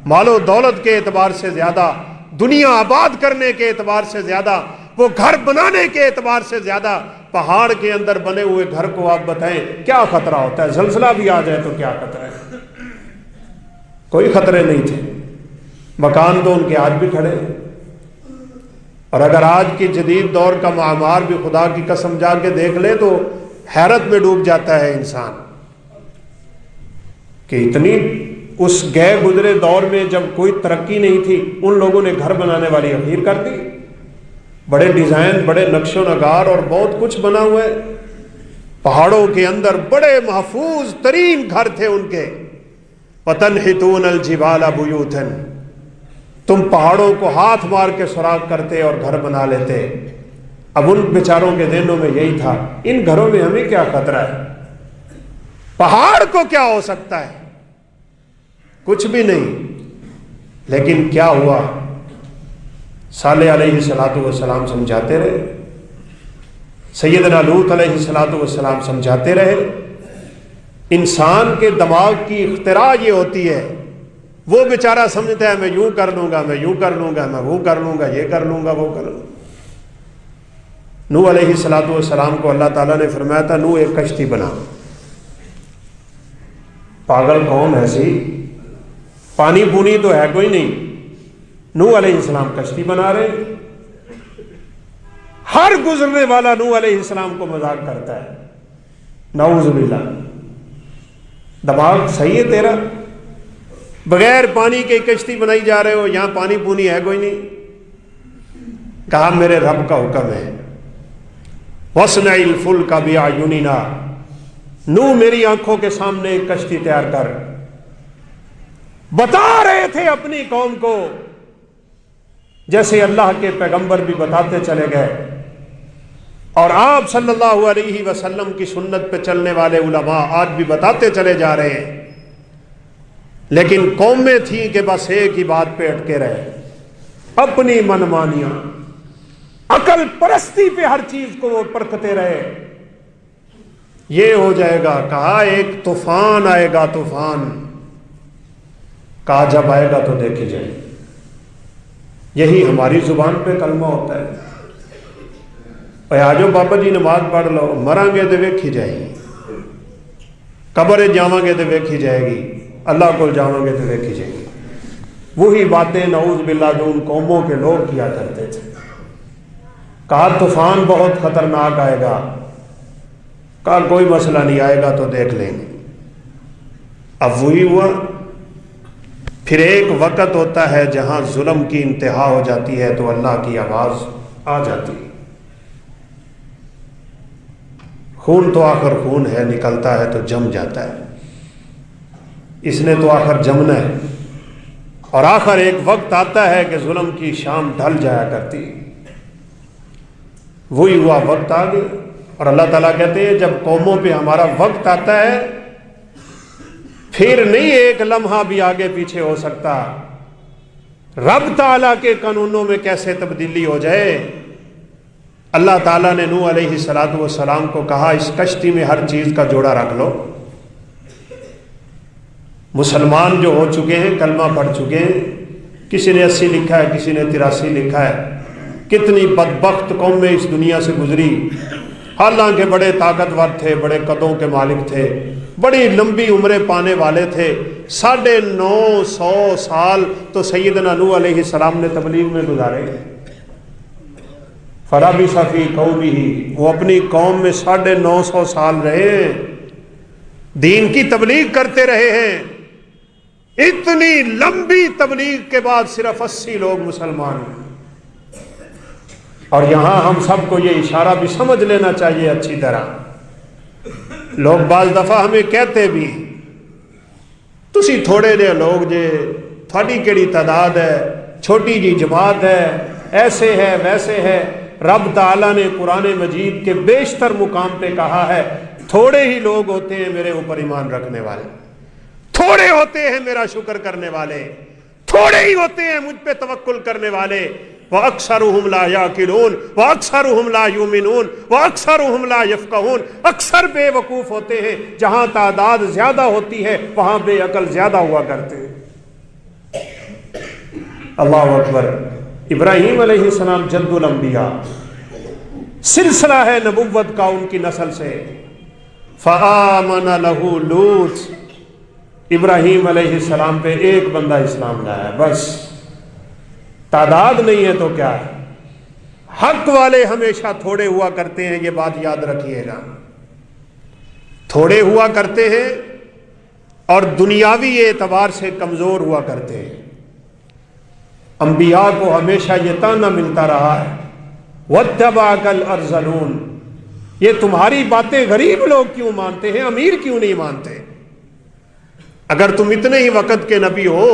مال و دولت کے اعتبار سے زیادہ، دنیا آباد کرنے کے اعتبار سے زیادہ، وہ گھر بنانے کے اعتبار سے زیادہ، پہاڑ کے اندر بنے ہوئے گھر کو آپ بتائیں کیا خطرہ ہوتا ہے؟ زلزلہ بھی آ جائے تو کیا خطرہ ہے؟ کوئی خطرے نہیں تھے، مکان تو ان کے آج بھی کھڑے ہیں۔ اور اگر آج کی جدید دور کا معمار بھی خدا کی قسم جا کے دیکھ لے تو حیرت میں ڈوب جاتا ہے انسان کہ اتنی اس گئے گزرے دور میں جب کوئی ترقی نہیں تھی، ان لوگوں نے گھر بنانے والی اخیر کر دی، بڑے ڈیزائن، بڑے نقش و نگار اور بہت کچھ بنا ہوا ہے، پہاڑوں کے اندر بڑے محفوظ ترین گھر تھے ان کے. وَتَنْحِتُونَ الْجِبَالَ بُيُوتًا، تم پہاڑوں کو ہاتھ مار کے سوراخ کرتے اور گھر بنا لیتے. اب ان بیچاروں کے ذہنوں میں یہی تھا، ان گھروں میں ہمیں کیا خطرہ ہے، پہاڑ کو کیا ہو سکتا ہے، کچھ بھی نہیں. لیکن کیا ہوا، صالح علیہ السلام سمجھاتے رہے، سیدنا لوط علیہ السلام سمجھاتے رہے. انسان کے دماغ کی اختراع یہ ہوتی ہے، وہ بیچارہ سمجھتا ہے میں یوں کر لوں گا، میں یوں کر لوں گا، میں وہ کر لوں گا، یہ کر لوں گا، وہ کر لوں گا. نوح علیہ السلام کو اللہ تعالیٰ نے فرمایا تھا نوح ایک کشتی بنا. پاگل قوم ایسی، پانی پونی تو ہے کوئی نہیں، نوح علیہ السلام کشتی بنا رہے. ہر گزرنے والا نوح علیہ السلام کو مذاق کرتا ہے. نعوذ باللہ، دماغ صحیح ہے تیرا؟ بغیر پانی کے کشتی بنائی جا رہے ہو، یہاں پانی پونی ہے کوئی نہیں. کہا میرے رب کا حکم ہے، وَاصْنَعِ الْفُلْكَ بِأَعْيُنِنَا، نوح میری آنکھوں کے سامنے ایک کشتی تیار کر. بتا رہے تھے اپنی قوم کو، جیسے اللہ کے پیغمبر بھی بتاتے چلے گئے، اور آپ صلی اللہ علیہ وسلم کی سنت پہ چلنے والے علماء آج بھی بتاتے چلے جا رہے ہیں. لیکن قومیں تھیں کہ بس ایک ہی بات پہ اٹکے رہے، اپنی منمانیاں، عقل پرستی پہ ہر چیز کو وہ پرکھتے رہے. یہ ہو جائے گا، کہا ایک طوفان آئے گا، طوفان. کہا جب آئے گا تو دیکھی جائے. یہی ہماری زبان پہ کلمہ ہوتا ہے. اے آجو بابا جی نماز پڑھ لو، مریں گے تو ویکھی جائے گی، قبر جاواں گے تو ویکھی جائے گی، اللہ کو جاواں گے تو ویکھی جائے گی. وہی باتیں نعوذ باللہ جو ان قوموں کے لوگ کیا کرتے تھے. کہا طوفان بہت خطرناک آئے گا. کہا کوئی مسئلہ نہیں، آئے گا تو دیکھ لیں گے. اب وہی ہوا. پھر ایک وقت ہوتا ہے جہاں ظلم کی انتہا ہو جاتی ہے تو اللہ کی آواز آ جاتی ہے. خون تو آخر خون ہے، نکلتا ہے تو جم جاتا ہے. اس نے تو آخر جمنا ہے، اور آخر ایک وقت آتا ہے کہ ظلم کی شام ڈھل جایا کرتی. وہی ہوا، وقت آ گیا. اور اللہ تعالیٰ کہتے ہیں جب قوموں پہ ہمارا وقت آتا ہے پھر نہیں ایک لمحہ بھی آگے پیچھے ہو سکتا. رب تعالیٰ کے قانونوں میں کیسے تبدیلی ہو جائے. اللہ تعالیٰ نے نوح علیہ السلام کو کہا اس کشتی میں ہر چیز کا جوڑا رکھ لو. مسلمان جو ہو چکے ہیں، کلمہ پڑھ چکے ہیں، کسی نے 80 لکھا ہے، کسی نے 83 لکھا ہے. کتنی بدبخت قومیں اس دنیا سے گزری، حالانکہ بڑے طاقتور تھے، بڑے قدوں کے مالک تھے، بڑی لمبی عمریں پانے والے تھے. 950 سال تو سیدنا نوح علیہ السلام نے تبلیغ میں گزارے. فَلَبِثَ فِي قَوْمِهِ، وہ اپنی قوم میں 950 سال رہے ہیں، دین کی تبلیغ کرتے رہے ہیں. اتنی لمبی تبلیغ کے بعد صرف 80 لوگ مسلمان ہیں. اور یہاں ہم سب کو یہ اشارہ بھی سمجھ لینا چاہیے اچھی طرح. لوگ بعض دفعہ ہمیں کہتے بھی تسی تھوڑے جے لوگ جے، تھوڑی کیڑی تعداد ہے، چھوٹی جی جماعت ہے، ایسے ہے ویسے ہے. رب تعالیٰ نے قرآن مجید کے بیشتر مقام پہ کہا ہے تھوڑے ہی لوگ ہوتے ہیں میرے اوپر ایمان رکھنے والے، تھوڑے ہوتے ہیں میرا شکر کرنے والے، تھوڑے ہی ہوتے ہیں مجھ پہ توکل کرنے والے. وَأَكْثَرُهُمْ لَا يَعْقِلُونَ وَأَكْثَرُهُمْ لَا يُؤْمِنُونَ وَأَكْثَرُهُمْ لَا يَفْقَهُونَ. اکثر بے وقوف ہوتے ہیں، جہاں تعداد زیادہ ہوتی ہے وہاں بے عقل زیادہ ہوا کرتے ہیں. اللہ اکبر. ابراہیم علیہ السلام جد الانبیاء، سلسلہ ہے نبوت کا ان کی نسل سے. فآمن لہ لوط، ابراہیم علیہ السلام پہ ایک بندہ اسلام لایا، بس. تعداد نہیں ہے تو کیا ہے. حق والے ہمیشہ تھوڑے ہوا کرتے ہیں، یہ بات یاد رکھیے گا. تھوڑے ہوا کرتے ہیں اور دنیاوی اعتبار سے کمزور ہوا کرتے ہیں. انبیاء کو ہمیشہ یہ تانا ملتا رہا ہے وَاتَّبَعَكَ الْأَرْذَلُونَ، یہ تمہاری باتیں غریب لوگ کیوں مانتے ہیں، امیر کیوں نہیں مانتے؟ اگر تم اتنے ہی وقت کے نبی ہو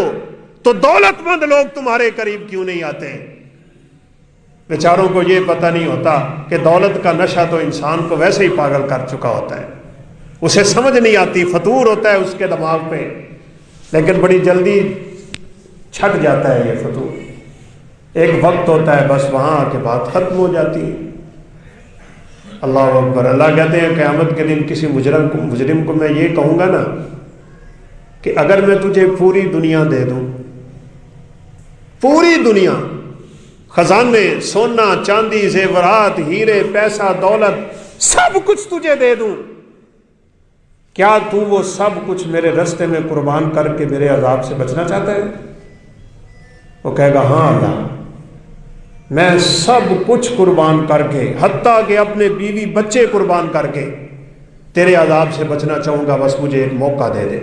تو دولت مند لوگ تمہارے قریب کیوں نہیں آتے؟ بیچاروں کو یہ پتہ نہیں ہوتا کہ دولت کا نشہ تو انسان کو ویسے ہی پاگل کر چکا ہوتا ہے، اسے سمجھ نہیں آتی، فطور ہوتا ہے اس کے دماغ پہ، لیکن بڑی جلدی چھٹ جاتا ہے یہ فطور، ایک وقت ہوتا ہے بس وہاں آ کے بات ختم ہو جاتی ہے۔ اللہ اکبر۔ اللہ کہتے ہیں قیامت کے دن کسی مجرم کو میں یہ کہوں گا نا کہ اگر میں تجھے پوری دنیا دے دوں، پوری دنیا، خزانے، سونا چاندی، زیورات، ہیرے، پیسہ، دولت، سب کچھ تجھے دے دوں، کیا تو وہ سب کچھ میرے راستے میں قربان کر کے میرے عذاب سے بچنا چاہتا ہے؟ وہ کہے گا ہاں اللہ، میں سب کچھ قربان کر کے، حتیٰ کہ اپنے بیوی بچے قربان کر کے تیرے عذاب سے بچنا چاہوں گا، بس مجھے ایک موقع دے دے۔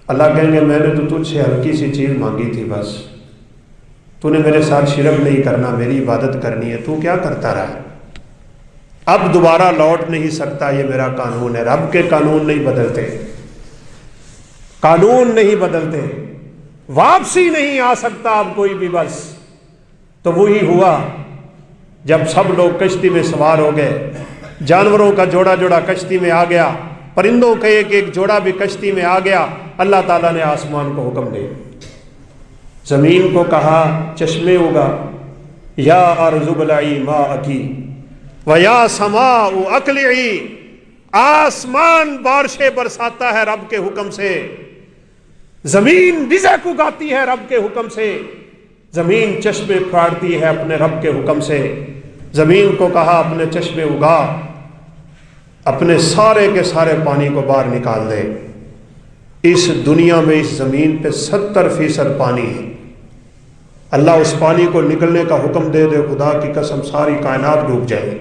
اللہ کہیں گے میں نے تو تجھ سے ہلکی سی چیز مانگی تھی، بس تو نے میرے ساتھ شرک نہیں کرنا، میری عبادت کرنی ہے، تو کیا کرتا رہا؟ اب دوبارہ لوٹ نہیں سکتا، یہ میرا قانون ہے۔ رب کے قانون نہیں بدلتے، قانون نہیں بدلتے، واپسی نہیں آ سکتا اب کوئی بھی۔ بس تو وہی ہوا جب سب لوگ کشتی میں سوار ہو گئے، جانوروں کا جوڑا جوڑا کشتی میں آ گیا، پرندوں کا ایک ایک جوڑا بھی کشتی میں آ گیا۔ اللہ تعالیٰ نے آسمان کو حکم دیا، زمین کو کہا چشمے اگا، یا ارض ابلعی ماءکی ویا سماء اقلعی، آسمان بارشیں برساتا ہے رب کے حکم سے، زمین رزق اگاتی ہے رب کے حکم سے، زمین چشمے پھاڑتی ہے اپنے رب کے حکم سے۔ زمین کو کہا اپنے چشمے اگا، اپنے سارے کے سارے پانی کو باہر نکال دے۔ اس دنیا میں اس زمین پہ 70% پانی ہے، اللہ اس پانی کو نکلنے کا حکم دے دے، خدا کی قسم ساری کائنات ڈوب جائے۔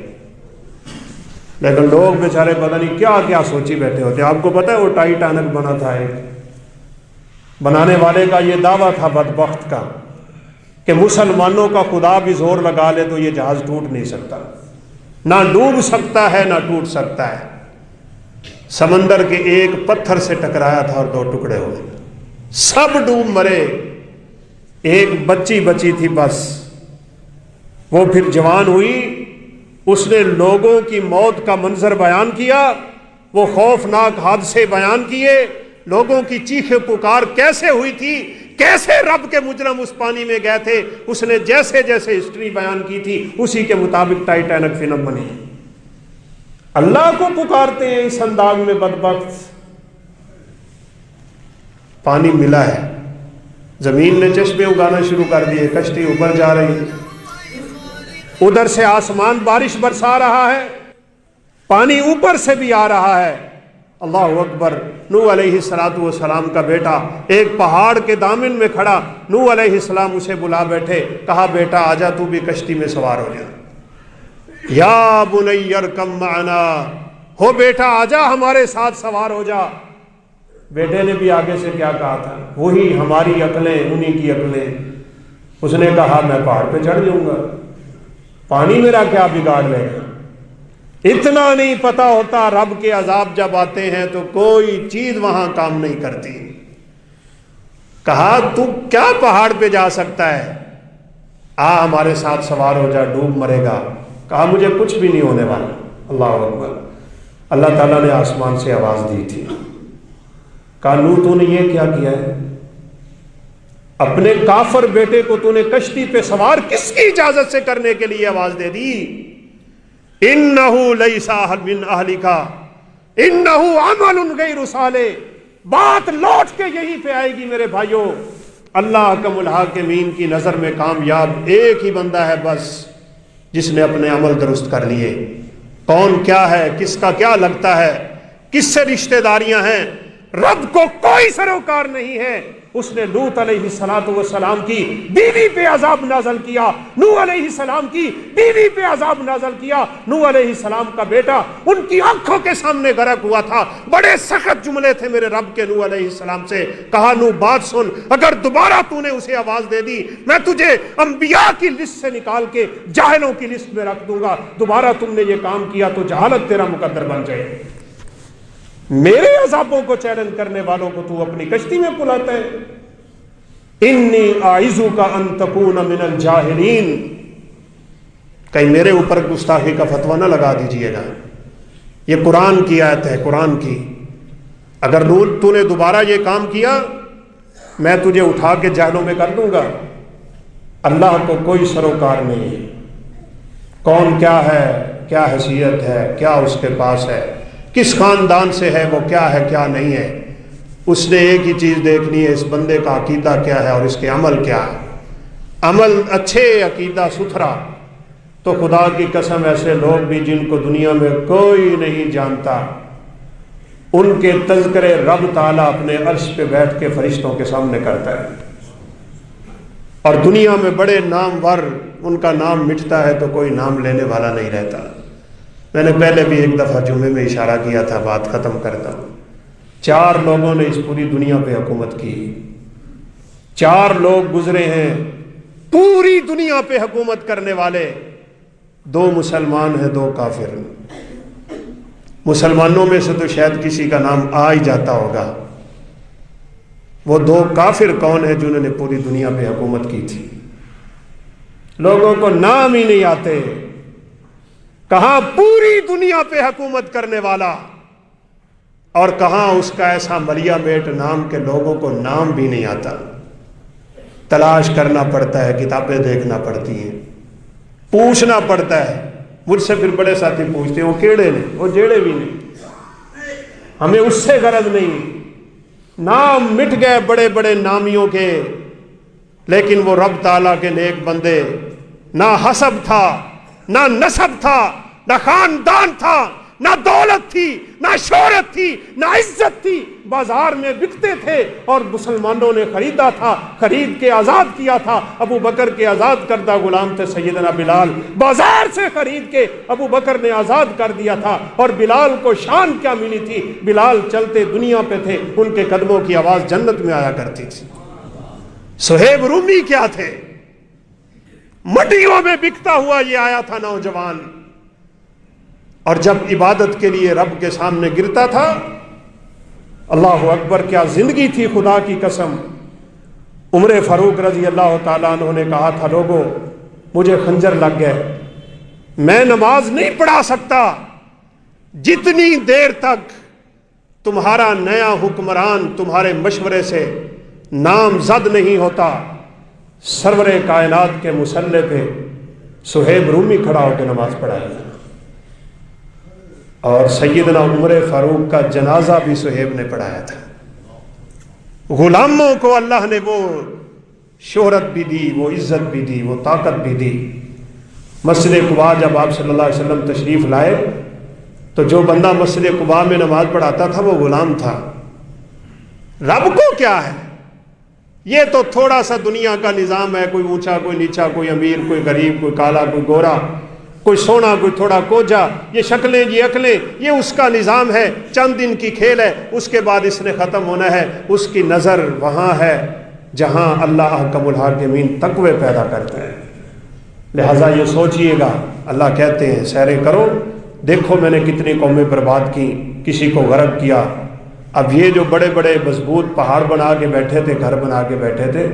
لیکن لوگ بیچارے پتہ نہیں کیا کیا سوچی بیٹھے ہوتے ہیں۔ آپ کو پتہ ہے وہ ٹائٹینک بنا تھا، ایک بنانے والے کا یہ دعویٰ تھا بدبخت کا کہ مسلمانوں کا خدا بھی زور لگا لے تو یہ جہاز ٹوٹ نہیں سکتا، نہ ڈوب سکتا ہے نہ ٹوٹ سکتا ہے۔ سمندر کے ایک پتھر سے ٹکرایا تھا اور 2 ٹکڑے ہوئے، سب ڈوب مرے، ایک بچی بچی تھی بس، وہ پھر جوان ہوئی، اس نے لوگوں کی موت کا منظر بیان کیا، وہ خوفناک حادثے بیان کیے، لوگوں کی چیخیں پکار کیسے ہوئی تھی، کیسے رب کے مجرم اس پانی میں گئے تھے، اس نے جیسے جیسے ہسٹری بیان کی تھی اسی کے مطابق ٹائٹینک فلم بنی۔ اللہ کو پکارتے ہیں اس انداز میں بدبخت۔ پانی ملا ہے، زمین نے چشمے اگانا شروع کر دیے، کشتی اوپر جا رہی ہے، ادھر سے آسمان بارش برسا رہا ہے، پانی اوپر سے بھی آ رہا ہے۔ اللہ اکبر۔ نوح علیہ السلام کا بیٹا ایک پہاڑ کے دامن میں کھڑا، نوح علیہ السلام اسے بلا بیٹھے، کہا بیٹا آجا تو بھی کشتی میں سوار ہو جا، یا بنی ارکب معنا، ہو بیٹا آجا ہمارے ساتھ سوار ہو جا۔ بیٹے نے بھی آگے سے کیا کہا تھا، وہی ہماری عقلیں انہی کی عقلیں۔ اس نے کہا میں پہاڑ پہ چڑھ جاؤں گا، پانی میرا کیا بگاڑ لے گا۔ اتنا نہیں پتا ہوتا رب کے عذاب جب آتے ہیں تو کوئی چیز وہاں کام نہیں کرتی۔ کہا تو کیا پہاڑ پہ جا سکتا ہے، آ ہمارے ساتھ سوار ہو جا، ڈوب مرے گا۔ کہا مجھے کچھ بھی نہیں ہونے والا۔ اللہ اکبر۔ اللہ تعالیٰ نے آسمان سے آواز دی تھی، کہا نوح تو نے یہ کیا کیا ہے، اپنے کافر بیٹے کو تو نے کشتی پہ سوار کس کی اجازت سے کرنے کے لیے آواز دے دی؟ انہو لیس من اہلک انہو عمل غیر صالح۔ بات لوٹ کے یہی پہ آئے گی میرے بھائیوں، اللہ حکم الحاکمین کی نظر میں کامیاب ایک ہی بندہ ہے بس، جس نے اپنے عمل درست کر لیے۔ کون کیا ہے، کس کا کیا لگتا ہے، کس سے رشتہ داریاں ہیں، رب کو کوئی سروکار نہیں ہے۔ اس نے لوط علیہ السلام کی بیوی پہ عذاب نازل کیا، نوح علیہ السلام کی بیوی پہ عذاب نازل کیا۔ نوح علیہ السلام کا بیٹا ان کی آنکھوں کے سامنے غرق ہوا تھا۔ بڑے سخت جملے تھے میرے رب کے نوح علیہ السلام سے، کہا نوح بات سن، اگر دوبارہ تو نے اسے آواز دے دی میں تجھے انبیاء کی لسٹ سے نکال کے جاہلوں کی لسٹ میں رکھ دوں گا، دوبارہ تم نے یہ کام کیا تو جہالت تیرا مقدر بن جائے۔ میرے عذابوں کو چیلنج کرنے والوں کو تو اپنی کشتی میں پلاتا ہے۔ انی اعوذک ان تکون من الجاہلین، کہیں میرے اوپر گستاخی کا فتویٰ نہ لگا دیجئے گا، یہ قرآن کی آیت ہے، قرآن کی۔ اگر تو نے دوبارہ یہ کام کیا میں تجھے اٹھا کے جہلوں میں کر دوں گا۔ اللہ کو کوئی سروکار نہیں ہے، کون کیا ہے، کیا حیثیت ہے، کیا اس کے پاس ہے، کس خاندان سے ہے، وہ کیا ہے کیا نہیں ہے، اس نے ایک ہی چیز دیکھنی ہے، اس بندے کا عقیدہ کیا ہے اور اس کے عمل کیا ہے۔ عمل اچھے، عقیدہ ستھرا، تو خدا کی قسم ایسے لوگ بھی جن کو دنیا میں کوئی نہیں جانتا، ان کے تذکرے رب تعالیٰ اپنے عرش پہ بیٹھ کے فرشتوں کے سامنے کرتا ہے، اور دنیا میں بڑے نامور ان کا نام مٹتا ہے تو کوئی نام لینے والا نہیں رہتا۔ میں نے پہلے بھی ایک دفعہ جمعے میں اشارہ کیا تھا، بات ختم کرتا ہوں۔ 4 لوگوں نے اس پوری دنیا پہ حکومت کی، 4 لوگ گزرے ہیں پوری دنیا پہ حکومت کرنے والے، 2 مسلمان ہیں، 2 کافر۔ مسلمانوں میں سے تو شاید کسی کا نام آ ہی جاتا ہوگا، وہ 2 کافر کون ہیں جنہوں نے پوری دنیا پہ حکومت کی تھی؟ لوگوں کو نام ہی نہیں آتے، کہاں پوری دنیا پہ حکومت کرنے والا، اور کہاں اس کا ایسا ملیا بیٹ نام کے لوگوں کو نام بھی نہیں آتا۔ تلاش کرنا پڑتا ہے، کتابیں دیکھنا پڑتی ہیں، پوچھنا پڑتا ہے۔ مجھ سے پھر بڑے ساتھی پوچھتے ہیں وہ کیڑے نے، وہ جیڑے بھی نہیں، ہمیں اس سے غرض نہیں۔ نام مٹ گئے بڑے بڑے نامیوں کے، لیکن وہ رب تعالیٰ کے نیک بندے، نہ حسب تھا، نہ نسب تھا، نہ خاندان تھا، نہ دولت تھی، نہ شہرت تھی، نہ عزت تھی، بازار میں بکتے تھے اور مسلمانوں نے خریدا تھا، خرید کے آزاد کیا تھا۔ ابو بکر کے آزاد کردہ غلام تھے سیدنا بلال، بازار سے خرید کے ابو بکر نے آزاد کر دیا تھا، اور بلال کو شان کیا ملی تھی، بلال چلتے دنیا پہ تھے، ان کے قدموں کی آواز جنت میں آیا کرتی تھی۔ صہیب رومی کیا تھے، منڈیوں میں بکتا ہوا یہ آیا تھا نوجوان، اور جب عبادت کے لیے رب کے سامنے گرتا تھا، اللہ اکبر کیا زندگی تھی خدا کی قسم۔ عمر فاروق رضی اللہ تعالیٰ عنہ نے کہا تھا لوگوں مجھے خنجر لگ گئے، میں نماز نہیں پڑھا سکتا جتنی دیر تک تمہارا نیا حکمران تمہارے مشورے سے نامزد نہیں ہوتا۔ سرور کائنات کے مصلی پہ صہیب رومی کھڑا ہو کے نماز پڑھائی، اور سیدنا عمر فاروق کا جنازہ بھی صہیب نے پڑھایا تھا۔ غلاموں کو اللہ نے وہ شہرت بھی دی، وہ عزت بھی دی، وہ طاقت بھی دی۔ مسجد قباء جب آپ صلی اللہ علیہ وسلم تشریف لائے تو جو بندہ مسجد قباء میں نماز پڑھاتا تھا وہ غلام تھا۔ رب کو کیا ہے، یہ تو تھوڑا سا دنیا کا نظام ہے، کوئی اونچا کوئی نیچا، کوئی امیر کوئی غریب، کوئی کالا کوئی گورا، کوئی سونا کوئی تھوڑا کوجا، یہ شکلیں یہ عقلیں، یہ اس کا نظام ہے، چند دن کی کھیل ہے، اس کے بعد اس نے ختم ہونا ہے۔ اس کی نظر وہاں ہے جہاں اللہ احکم الحاکمین تقوی پیدا کرتا ہے۔ لہٰذا یہ سوچئے گا، اللہ کہتے ہیں سیریں کرو، دیکھو میں نے کتنی قومیں برباد کی، کسی کو غرق کیا۔ اب یہ جو بڑے بڑے مضبوط پہاڑ بنا کے بیٹھے تھے، گھر بنا کے بیٹھے تھے،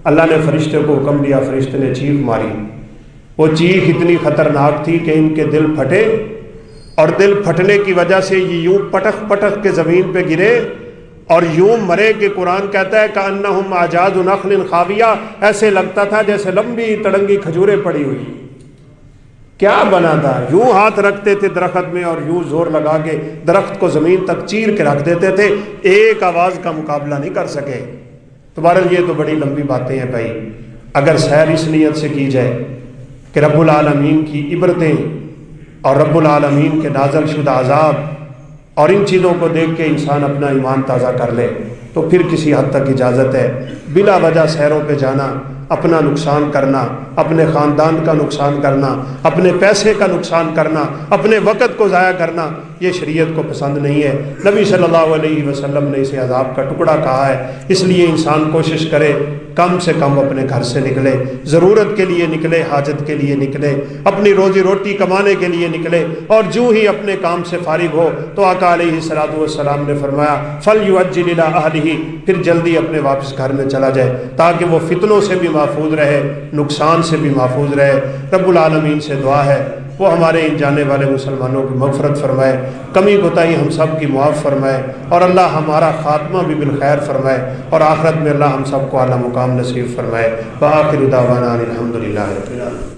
اللہ نے فرشتے کو حکم دیا، فرشتے نے چیخ ماری، وہ چیخ اتنی خطرناک تھی کہ ان کے دل پھٹے، اور دل پھٹنے کی وجہ سے یہ یوں پٹخ پٹخ کے زمین پہ گرے اور یوں مرے کہ قرآن کہتا ہے کأنہم اعجاز نخل خاویہ، ایسے لگتا تھا جیسے لمبی تڑنگی کھجوریں پڑی ہوئی۔ کیا بنا تھا، یوں ہاتھ رکھتے تھے درخت میں اور یوں زور لگا کے درخت کو زمین تک چیر کے رکھ دیتے تھے، ایک آواز کا مقابلہ نہیں کر سکے۔ تو بہرحال یہ تو بڑی لمبی باتیں ہیں بھائی، اگر سیر اس نیت سے کی جائے کہ رب العالمین کی عبرتیں اور رب العالمین کے نازل شدہ عذاب اور ان چیزوں کو دیکھ کے انسان اپنا ایمان تازہ کر لے تو پھر کسی حد تک اجازت ہے۔ بلا وجہ سیروں پہ جانا، اپنا نقصان کرنا، اپنے خاندان کا نقصان کرنا، اپنے پیسے کا نقصان کرنا، اپنے وقت کو ضائع کرنا، یہ شریعت کو پسند نہیں ہے۔ نبی صلی اللہ علیہ وسلم نے اسے عذاب کا ٹکڑا کہا ہے۔ اس لیے انسان کوشش کرے کم سے کم اپنے گھر سے نکلے، ضرورت کے لیے نکلے، حاجت کے لیے نکلے، اپنی روزی روٹی کمانے کے لیے نکلے، اور جو ہی اپنے کام سے فارغ ہو تو آقا علیہ الصلوۃ والسلام نے فرمایا فَلْيُعَجِّلْ إِلَىٰ أَهْلِهِ، پھر جلدی اپنے واپس گھر میں چلا جائے تاکہ وہ فتنوں سے بھی محفوظ رہے، نقصان سے بھی محفوظ رہے۔ رب العالمین سے دعا ہے وہ ہمارے ان جانے والے مسلمانوں کی مغفرت فرمائے، کمی کوتاہی ہم سب کی معاف فرمائے، اور اللہ ہمارا خاتمہ بھی بالخیر فرمائے، اور آخرت میں اللہ ہم سب کو اعلیٰ مقام نصیب فرمائے۔ وآخر دعوانا الحمد للہ رب العالمین۔